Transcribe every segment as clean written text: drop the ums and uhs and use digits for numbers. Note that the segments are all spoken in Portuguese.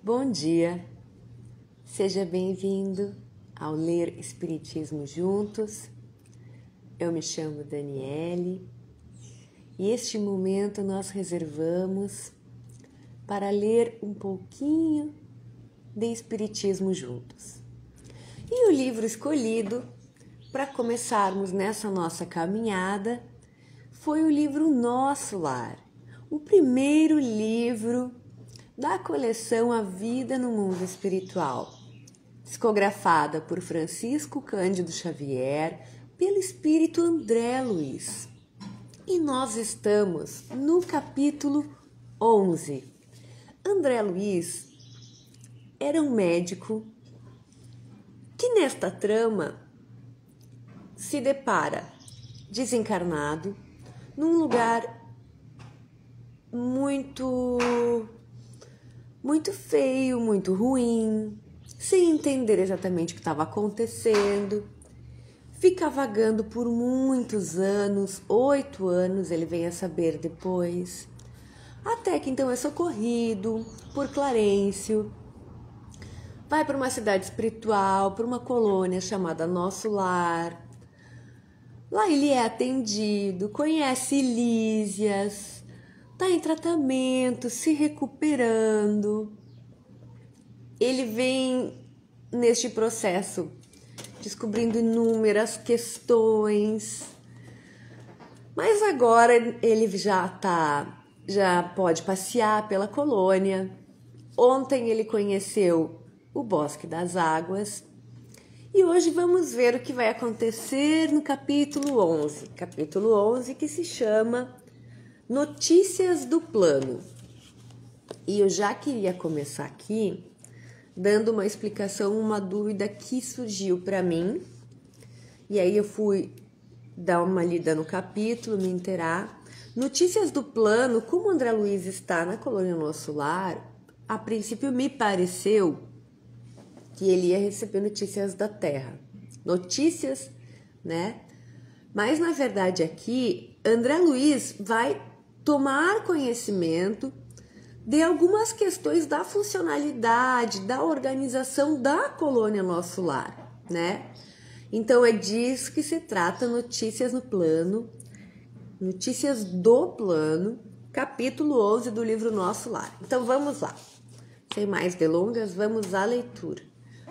Bom dia, seja bem-vindo ao Ler Espiritismo Juntos. Eu me chamo Daniele e este momento nós reservamos para ler um pouquinho de Espiritismo juntos. E o livro escolhido para começarmos nessa nossa caminhada foi o livro Nosso Lar, o primeiro livro da coleção A Vida no Mundo Espiritual, psicografada por Francisco Cândido Xavier, pelo espírito André Luiz. E nós estamos no capítulo 11. André Luiz era um médico que nesta trama se depara desencarnado num lugar muito feio, muito ruim, sem entender exatamente o que estava acontecendo. Fica vagando por muitos anos, 8 anos, ele vem a saber depois. Até que então é socorrido por Clarencio, vai para uma cidade espiritual, para uma colônia chamada Nosso Lar. Lá ele é atendido, conhece Lísias, está em tratamento, se recuperando. Ele vem neste processo descobrindo inúmeras questões, mas agora ele já pode passear pela colônia. Ontem ele conheceu o Bosque das Águas e hoje vamos ver o que vai acontecer no capítulo 11. Capítulo 11 que se chama Notícias do Plano. E eu já queria começar aqui dando uma explicação, uma dúvida que surgiu para mim. E aí eu fui dar uma lida no capítulo, me inteirar. Notícias do Plano, como André Luiz está na colônia Nosso Lar, a princípio me pareceu que ele ia receber notícias da Terra. Notícias, né? Mas na verdade aqui, André Luiz vai tomar conhecimento de algumas questões da funcionalidade, da organização da colônia Nosso Lar, né? Então é disso que se trata Notícias no Plano, Notícias do Plano, capítulo 11 do livro Nosso Lar. Então vamos lá. Sem mais delongas, vamos à leitura.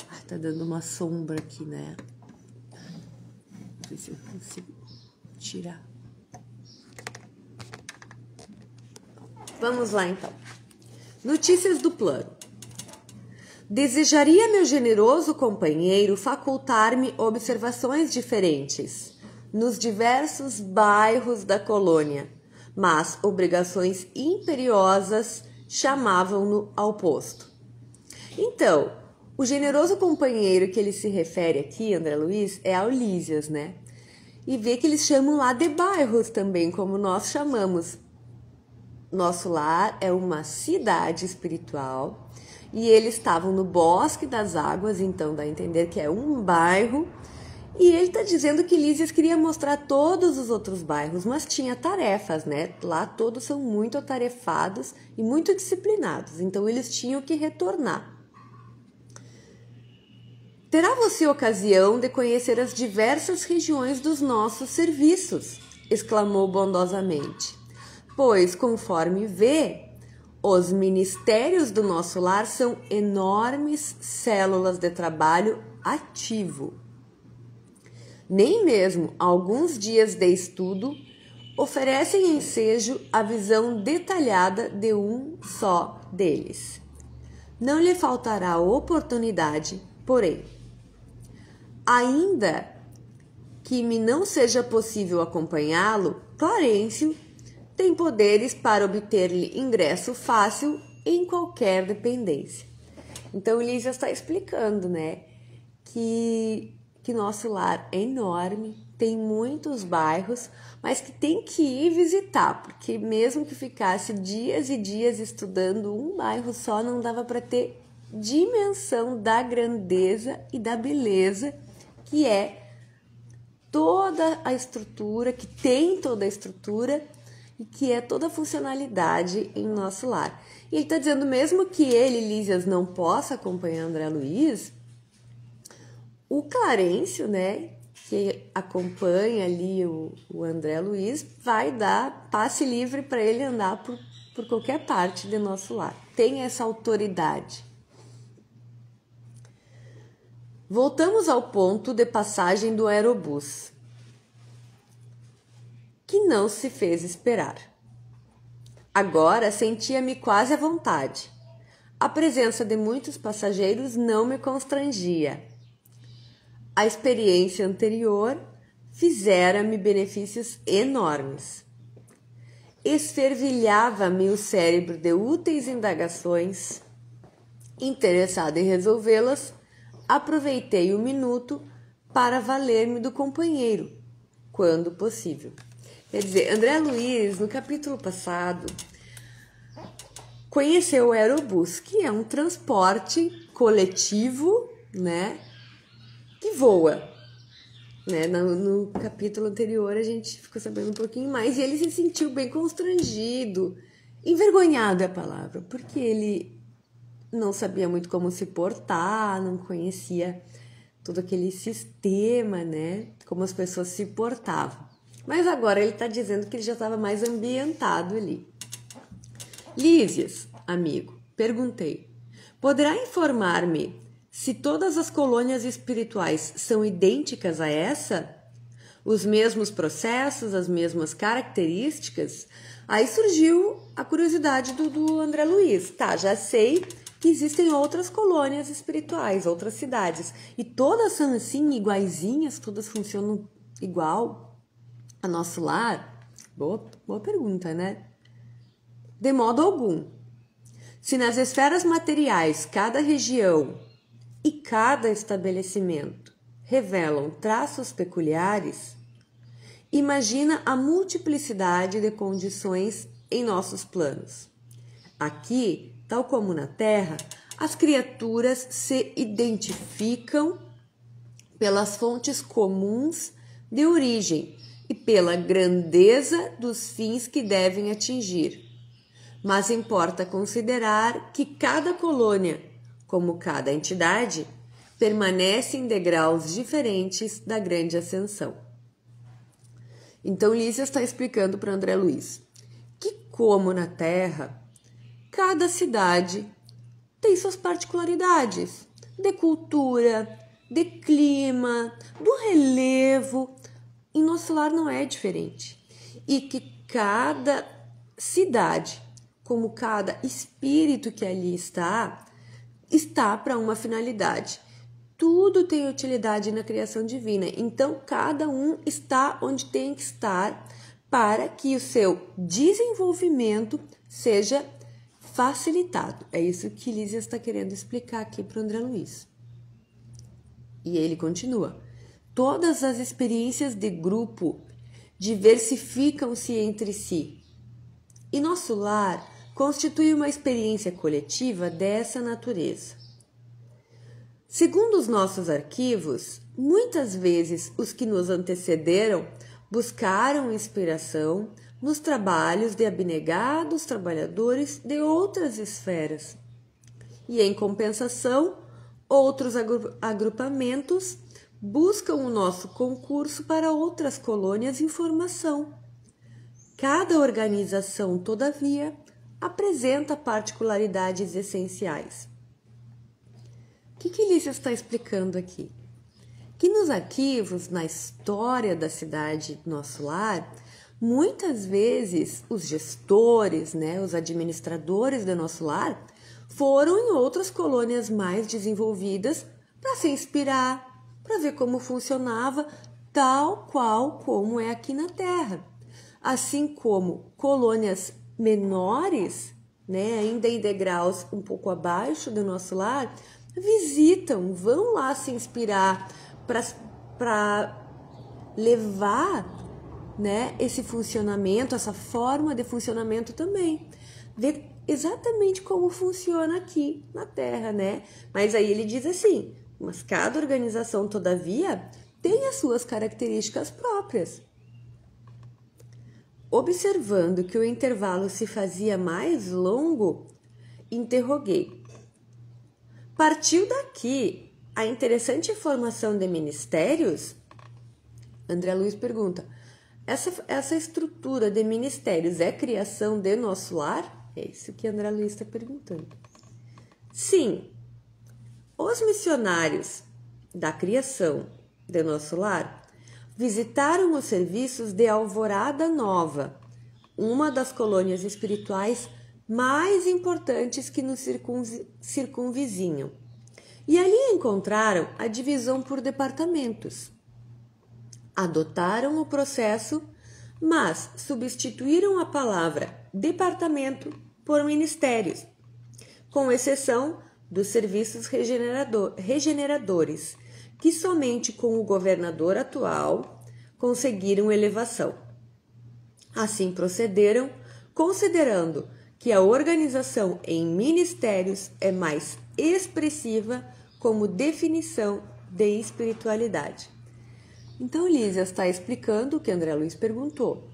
Ai, tá dando uma sombra aqui, né? Não sei se eu consigo tirar. Vamos lá então. Notícias do Plano. Desejaria meu generoso companheiro facultar-me observações diferentes nos diversos bairros da colônia, mas obrigações imperiosas chamavam-no ao posto. Então, o generoso companheiro que ele se refere aqui, André Luiz, é ao Lísias, né? E vê que eles chamam lá de bairros também, como nós chamamos. Nosso Lar é uma cidade espiritual e eles estavam no Bosque das Águas, então dá a entender que é um bairro. E ele está dizendo que Lísias queria mostrar todos os outros bairros, mas tinha tarefas, né? Lá todos são muito atarefados e muito disciplinados, então eles tinham que retornar. Terá você ocasião de conhecer as diversas regiões dos nossos serviços, exclamou bondosamente. Pois, conforme vê, os ministérios do Nosso Lar são enormes células de trabalho ativo. Nem mesmo alguns dias de estudo oferecem ensejo a visão detalhada de um só deles. Não lhe faltará oportunidade, porém, ainda que me não seja possível acompanhá-lo, Clarencio tem poderes para obter-lhe ingresso fácil em qualquer dependência. Então, Lísias está explicando, né, que Nosso Lar é enorme, tem muitos bairros, mas que tem que ir visitar, porque mesmo que ficasse dias e dias estudando um bairro só, não dava para ter dimensão da grandeza e da beleza que é toda a estrutura, que tem toda a estrutura e que é toda a funcionalidade em Nosso Lar. E ele está dizendo, mesmo que ele, Lísias, não possa acompanhar André Luiz, o Clarencio, né, que acompanha ali o André Luiz, vai dar passe livre para ele andar por qualquer parte de nosso lar. Tem essa autoridade. Voltamos ao ponto de passagem do aerobus, que não se fez esperar. Agora sentia-me quase à vontade. A presença de muitos passageiros não me constrangia. A experiência anterior fizera-me benefícios enormes. Esfervilhava-me o cérebro de úteis indagações. Interessado em resolvê-las, aproveitei o minuto para valer-me do companheiro, quando possível. Quer dizer, André Luiz, no capítulo passado, conheceu o aerobus, que é um transporte coletivo, né, que voa. Né? No capítulo anterior a gente ficou sabendo um pouquinho mais e ele se sentiu bem constrangido, envergonhado é a palavra, porque ele não sabia muito como se portar, não conhecia todo aquele sistema, né? Como as pessoas se portavam. Mas agora ele está dizendo que ele já estava mais ambientado ali. Lísias, amigo, perguntei, poderá informar-me se todas as colônias espirituais são idênticas a essa? Os mesmos processos, as mesmas características? Aí surgiu a curiosidade do André Luiz. Tá, já sei que existem outras colônias espirituais, outras cidades. E todas são assim, iguaizinhas? Todas funcionam igual a nosso lar? Boa pergunta, né? De modo algum. Se nas esferas materiais cada região e cada estabelecimento revelam traços peculiares, imagina a multiplicidade de condições em nossos planos. Aqui, tal como na Terra, as criaturas se identificam pelas fontes comuns de origem e pela grandeza dos fins que devem atingir. Mas importa considerar que cada colônia, como cada entidade, permanece em degraus diferentes da grande ascensão. Então, Lísias está explicando para André Luiz que, como na Terra, cada cidade tem suas particularidades de cultura, de clima, do relevo. Em nosso lar não é diferente. E que cada cidade, como cada espírito que ali está para uma finalidade. Tudo tem utilidade na criação divina. Então, cada um está onde tem que estar para que o seu desenvolvimento seja facilitado. É isso que Lísias está querendo explicar aqui para o André Luiz. E ele continua. Todas as experiências de grupo diversificam-se entre si. E nosso lar constitui uma experiência coletiva dessa natureza. Segundo os nossos arquivos, muitas vezes os que nos antecederam buscaram inspiração nos trabalhos de abnegados trabalhadores de outras esferas. E, em compensação, outros agrupamentos buscam o nosso concurso para outras colônias em formação. Cada organização, todavia, apresenta particularidades essenciais. O que Lísias está explicando aqui? Que nos arquivos, na história da cidade Nosso Lar, muitas vezes os gestores, né, os administradores do Nosso Lar, foram em outras colônias mais desenvolvidas para se inspirar, para ver como funcionava, tal qual como é aqui na Terra. Assim como colônias menores, né, ainda em degraus um pouco abaixo do Nosso Lar, visitam, vão lá se inspirar para levar, né, esse funcionamento, essa forma de funcionamento também. Ver exatamente como funciona aqui na Terra, né? Mas aí ele diz assim, mas cada organização, todavia, tem as suas características próprias. Observando que o intervalo se fazia mais longo, Interroguei. Partiu daqui a interessante formação de ministérios? André Luiz pergunta. Essa estrutura de ministérios é criação de nosso lar? É isso que André Luiz está perguntando. Sim, os missionários da criação de nosso lar visitaram os serviços de Alvorada Nova, uma das colônias espirituais mais importantes que nos circunvizinham. E ali encontraram a divisão por departamentos. Adotaram o processo, mas substituíram a palavra departamento por ministérios, com exceção dos serviços regeneradores, que somente com o governador atual conseguiram elevação. Assim procederam, considerando que a organização em ministérios é mais expressiva como definição de espiritualidade. Então, Lísia está explicando o que André Luiz perguntou,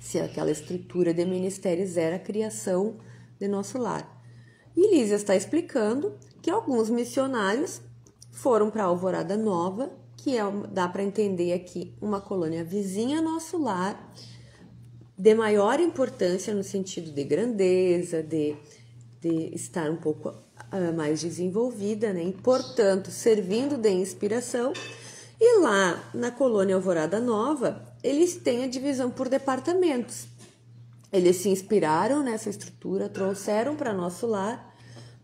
se aquela estrutura de ministérios era a criação de nosso lar. E Lísia está explicando que alguns missionários foram para Alvorada Nova, que dá para entender aqui, uma colônia vizinha a nosso lar, de maior importância no sentido de grandeza, de estar um pouco mais desenvolvida, né? E, portanto, servindo de inspiração. E lá na colônia Alvorada Nova, eles têm a divisão por departamentos. Eles se inspiraram nessa estrutura, trouxeram para nosso lar,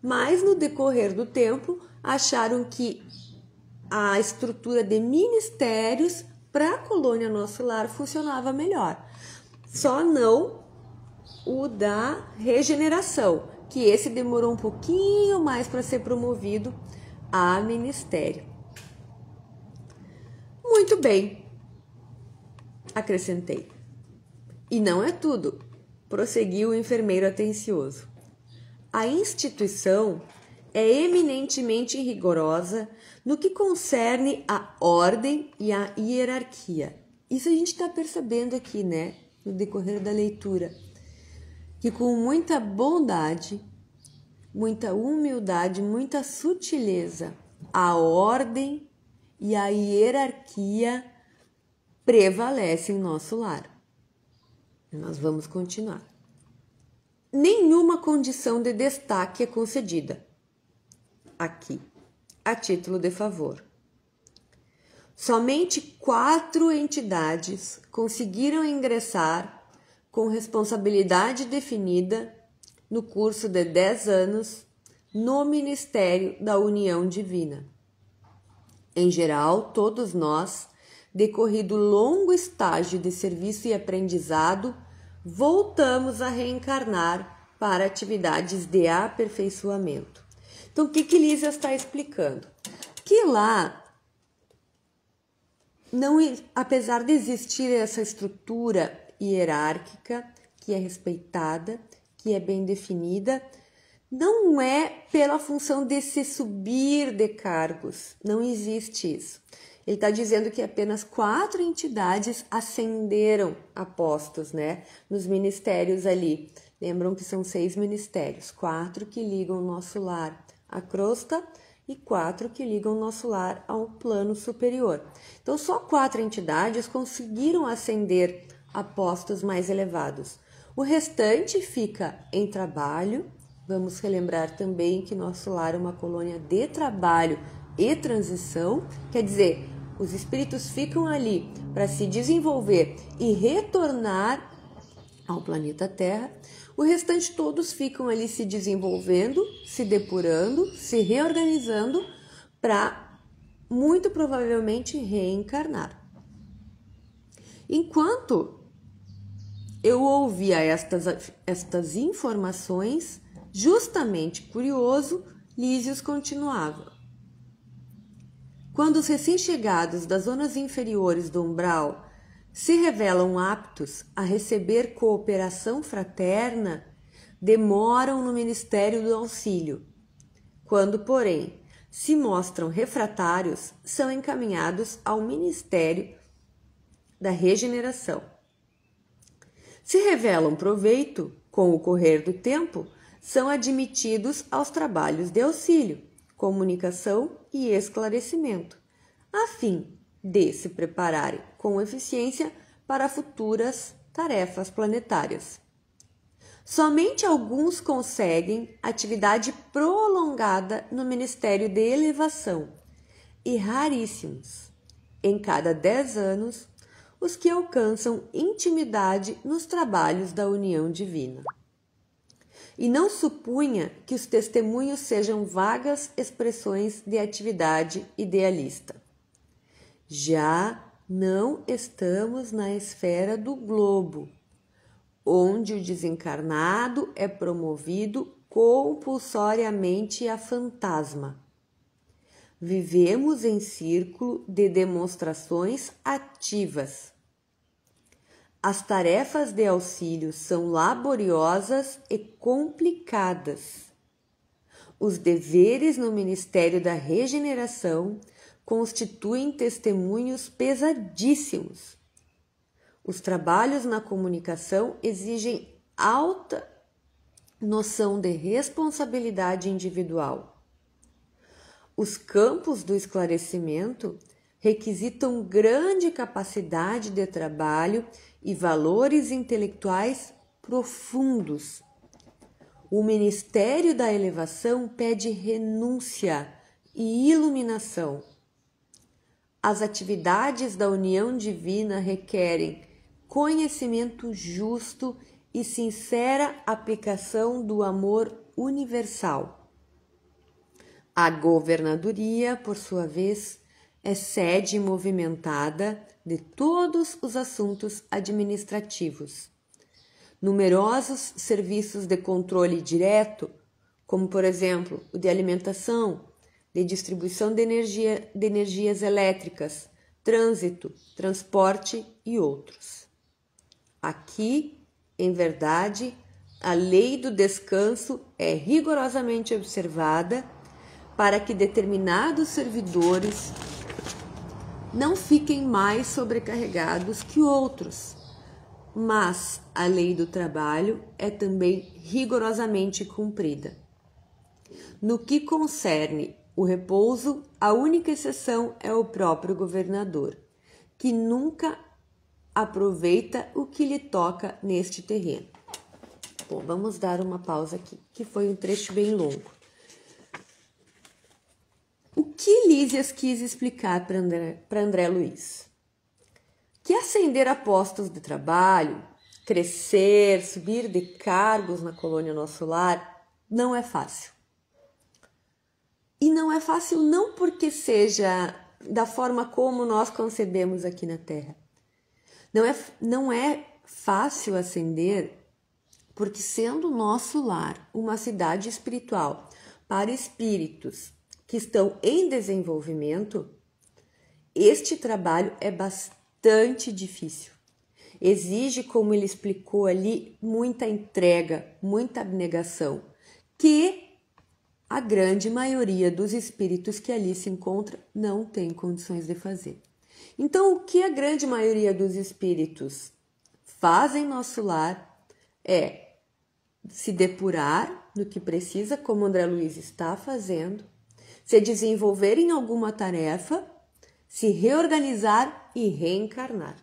mas no decorrer do tempo acharam que a estrutura de ministérios para a colônia Nosso Lar funcionava melhor. Só não o da regeneração, que esse demorou um pouquinho mais para ser promovido a ministério. Muito bem, acrescentei. E não é tudo, prosseguiu o enfermeiro atencioso. A instituição é eminentemente rigorosa no que concerne à ordem e à hierarquia. Isso a gente está percebendo aqui, né, no decorrer da leitura, que com muita bondade, muita humildade, muita sutileza, a ordem e a hierarquia prevalecem em nosso lar. Nós vamos continuar. Nenhuma condição de destaque é concedida aqui, a título de favor. Somente 4 entidades conseguiram ingressar com responsabilidade definida no curso de 10 anos no Ministério da União Divina. Em geral, todos nós, decorrido longo estágio de serviço e aprendizado, voltamos a reencarnar para atividades de aperfeiçoamento. Então, o que Lísia está explicando? Que lá, não, apesar de existir essa estrutura hierárquica, que é respeitada, que é bem definida, não é pela função de se subir de cargos, não existe isso. Ele está dizendo que apenas 4 entidades ascenderam a postos, né, nos ministérios ali. Lembram que são 6 ministérios, 4 que ligam o nosso lar à crosta e 4 que ligam o nosso lar ao plano superior. Então, só 4 entidades conseguiram ascender a postos mais elevados. O restante fica em trabalho. Vamos relembrar também que nosso lar é uma colônia de trabalho e transição, quer dizer, os espíritos ficam ali para se desenvolver e retornar ao planeta Terra. O restante todos ficam ali se desenvolvendo, se depurando, se reorganizando para, muito provavelmente, reencarnar. Enquanto eu ouvia estas informações, justamente curioso, Lísios continuava. Quando os recém-chegados das zonas inferiores do umbral se revelam aptos a receber cooperação fraterna, demoram no Ministério do Auxílio. Quando, porém, se mostram refratários, são encaminhados ao Ministério da Regeneração. Se revelam proveito, com o correr do tempo, são admitidos aos trabalhos de auxílio, comunicação e esclarecimento, a fim de se prepararem com eficiência para futuras tarefas planetárias. Somente alguns conseguem atividade prolongada no Ministério de Elevação e raríssimos, em cada 10 anos, os que alcançam intimidade nos trabalhos da união divina. E não supunha que os testemunhos sejam vagas expressões de atividade idealista. Já não estamos na esfera do globo, onde o desencarnado é promovido compulsoriamente a fantasma. Vivemos em círculo de demonstrações ativas. As tarefas de auxílio são laboriosas e complicadas. Os deveres no Ministério da Regeneração constituem testemunhos pesadíssimos. Os trabalhos na comunicação exigem alta noção de responsabilidade individual. Os campos do esclarecimento requisitam grande capacidade de trabalho e valores intelectuais profundos. O Ministério da Elevação pede renúncia e iluminação. As atividades da união divina requerem conhecimento justo e sincera aplicação do amor universal. A governadoria, por sua vez, é sede movimentada de todos os assuntos administrativos. Numerosos serviços de controle direto, como por exemplo o de alimentação, de distribuição de energias elétricas, trânsito, transporte e outros. Aqui, em verdade, a lei do descanso é rigorosamente observada para que determinados servidores não fiquem mais sobrecarregados que outros, mas a lei do trabalho é também rigorosamente cumprida. No que concerne o repouso, a única exceção é o próprio governador, que nunca aproveita o que lhe toca neste terreno. Bom, vamos dar uma pausa aqui, que foi um trecho bem longo. O que Lísias quis explicar para André Luiz? Que ascender a postos de trabalho, crescer, subir de cargos na colônia Nosso Lar, não é fácil. E não é fácil não porque seja da forma como nós concebemos aqui na Terra. Não é fácil ascender porque, sendo Nosso Lar uma cidade espiritual para espíritos que estão em desenvolvimento, este trabalho é bastante difícil. Exige, como ele explicou ali, muita entrega, muita abnegação, que a grande maioria dos espíritos que ali se encontra não tem condições de fazer. Então, o que a grande maioria dos espíritos fazem em Nosso Lar é se depurar no que precisa, como André Luiz está fazendo, se desenvolver em alguma tarefa, se reorganizar e reencarnar.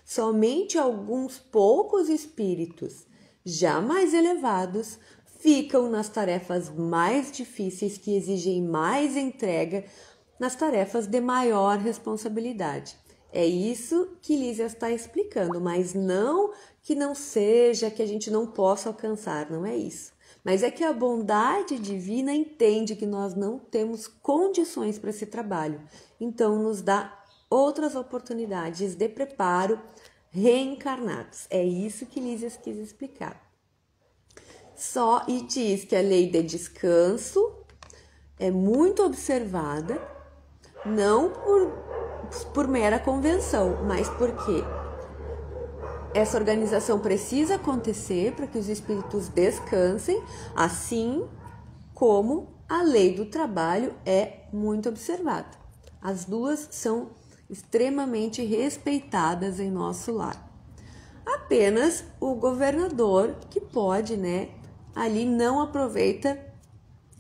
Somente alguns poucos espíritos já mais elevados ficam nas tarefas mais difíceis que exigem mais entrega, nas tarefas de maior responsabilidade. É isso que Lísias está explicando, mas não que não seja, que a gente não possa alcançar, não é isso. Mas é que a bondade divina entende que nós não temos condições para esse trabalho, então nos dá outras oportunidades de preparo reencarnados. É isso que Lísias quis explicar. E diz que a lei de descanso é muito observada, não por mera convenção, mas porque essa organização precisa acontecer para que os espíritos descansem, assim como a lei do trabalho é muito observada. As duas são extremamente respeitadas em Nosso Lar. Apenas o governador que pode, ali não aproveita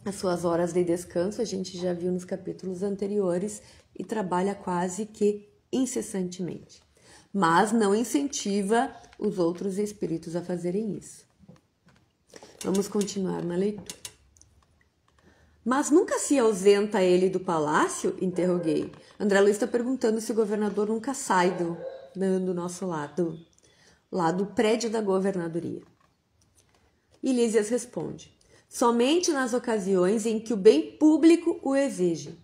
as suas horas de descanso, a gente já viu nos capítulos anteriores, e trabalha quase que incessantemente. Mas não incentiva os outros espíritos a fazerem isso. Vamos continuar na leitura. Mas nunca se ausenta ele do palácio? Interroguei. André Luiz está perguntando se o governador nunca sai do nosso lado, lá do prédio da governadoria. E Lísias responde: somente nas ocasiões em que o bem público o exige.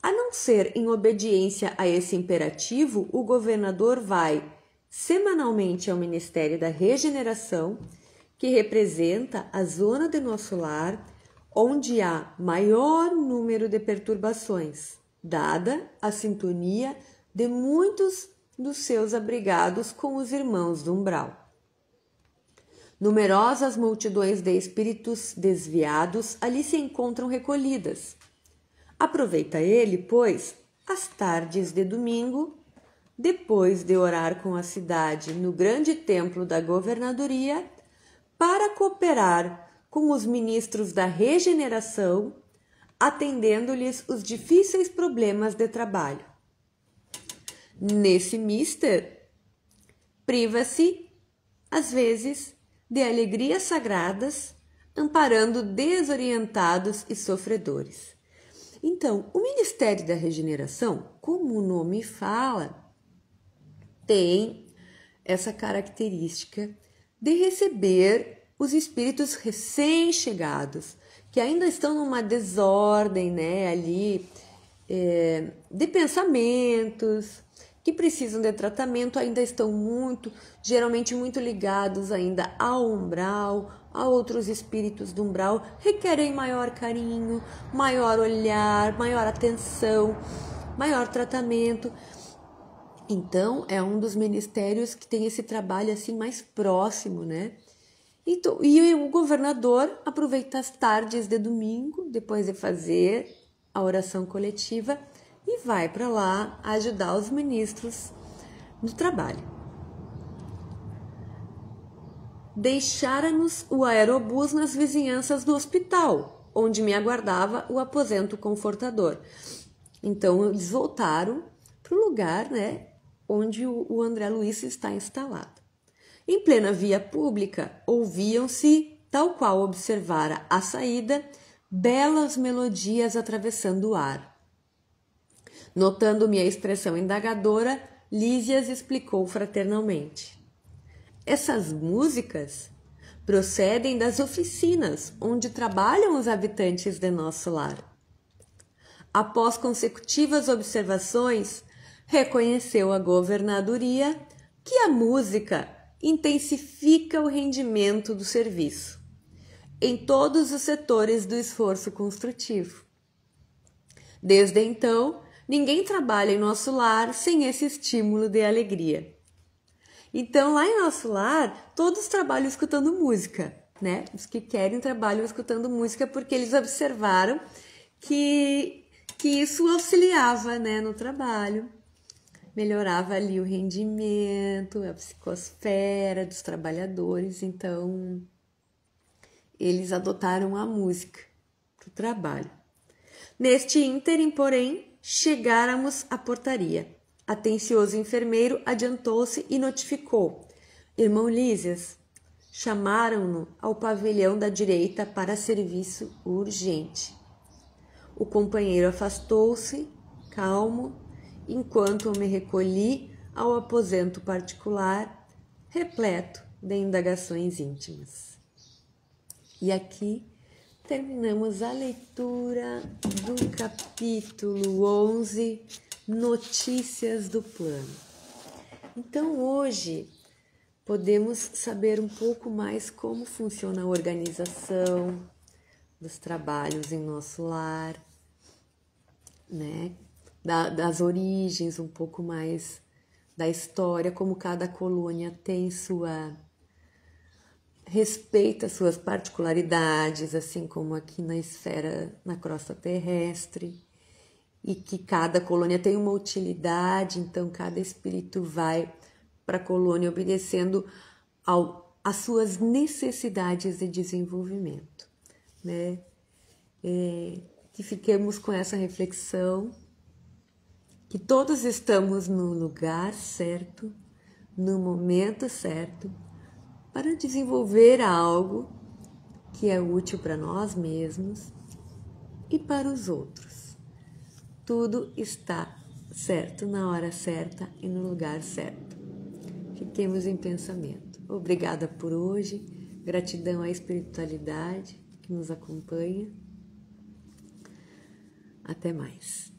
A não ser em obediência a esse imperativo, o governador vai semanalmente ao Ministério da Regeneração, que representa a zona de nosso lar, onde há maior número de perturbações, dada a sintonia de muitos dos seus abrigados com os irmãos do umbral. Numerosas multidões de espíritos desviados ali se encontram recolhidas. Aproveita ele, pois, as tardes de domingo, depois de orar com a cidade no grande templo da governadoria, para cooperar com os ministros da regeneração, atendendo-lhes os difíceis problemas de trabalho. Nesse mister, priva-se, às vezes, de alegrias sagradas, amparando desorientados e sofredores. Então, o Ministério da Regeneração, como o nome fala, tem essa característica de receber os espíritos recém-chegados, que ainda estão numa desordem, né, ali, de pensamentos, que precisam de tratamento, ainda estão geralmente muito ligados ainda ao umbral, a outros espíritos do umbral, requerem maior carinho, maior olhar, maior atenção, maior tratamento. Então, é um dos ministérios que tem esse trabalho assim mais próximo, né? Então, e o governador aproveita as tardes de domingo, depois de fazer a oração coletiva, e vai para lá ajudar os ministros no trabalho. Deixara-nos o aerobus nas vizinhanças do hospital, onde me aguardava o aposento confortador. Então, eles voltaram para o lugar, né, onde o André Luiz está instalado. Em plena via pública, ouviam-se, tal qual observara à saída, belas melodias atravessando o ar. Notando minha expressão indagadora, Lísias explicou fraternalmente. Essas músicas procedem das oficinas onde trabalham os habitantes de nosso lar. Após consecutivas observações, reconheceu a governadoria que a música intensifica o rendimento do serviço em todos os setores do esforço construtivo. Desde então, ninguém trabalha em nosso lar sem esse estímulo de alegria. Então, lá em nosso lar, todos trabalham escutando música, né? Os que querem trabalham escutando música porque eles observaram que isso auxiliava, né, no trabalho. Melhorava ali o rendimento, a psicosfera dos trabalhadores. Então, eles adotaram a música para o trabalho. Neste ínterim, porém, chegáramos à portaria. Atencioso enfermeiro adiantou-se e notificou: Irmão Lísias, chamaram-no ao pavilhão da direita para serviço urgente. O companheiro afastou-se, calmo, enquanto me recolhi ao aposento particular, repleto de indagações íntimas. E aqui terminamos a leitura do capítulo 11, Notícias do Plano. Então, hoje, podemos saber um pouco mais como funciona a organização dos trabalhos em nosso lar, né? Das origens, um pouco mais da história, como cada colônia tem respeita suas particularidades, assim como aqui na esfera, na crosta terrestre, e que cada colônia tem uma utilidade, então cada espírito vai para a colônia obedecendo as suas necessidades de desenvolvimento, né? Que fiquemos com essa reflexão, que todos estamos no lugar certo, no momento certo, para desenvolver algo que é útil para nós mesmos e para os outros. Tudo está certo na hora certa e no lugar certo. Fiquemos em pensamento. Obrigada por hoje, gratidão à espiritualidade que nos acompanha. Até mais.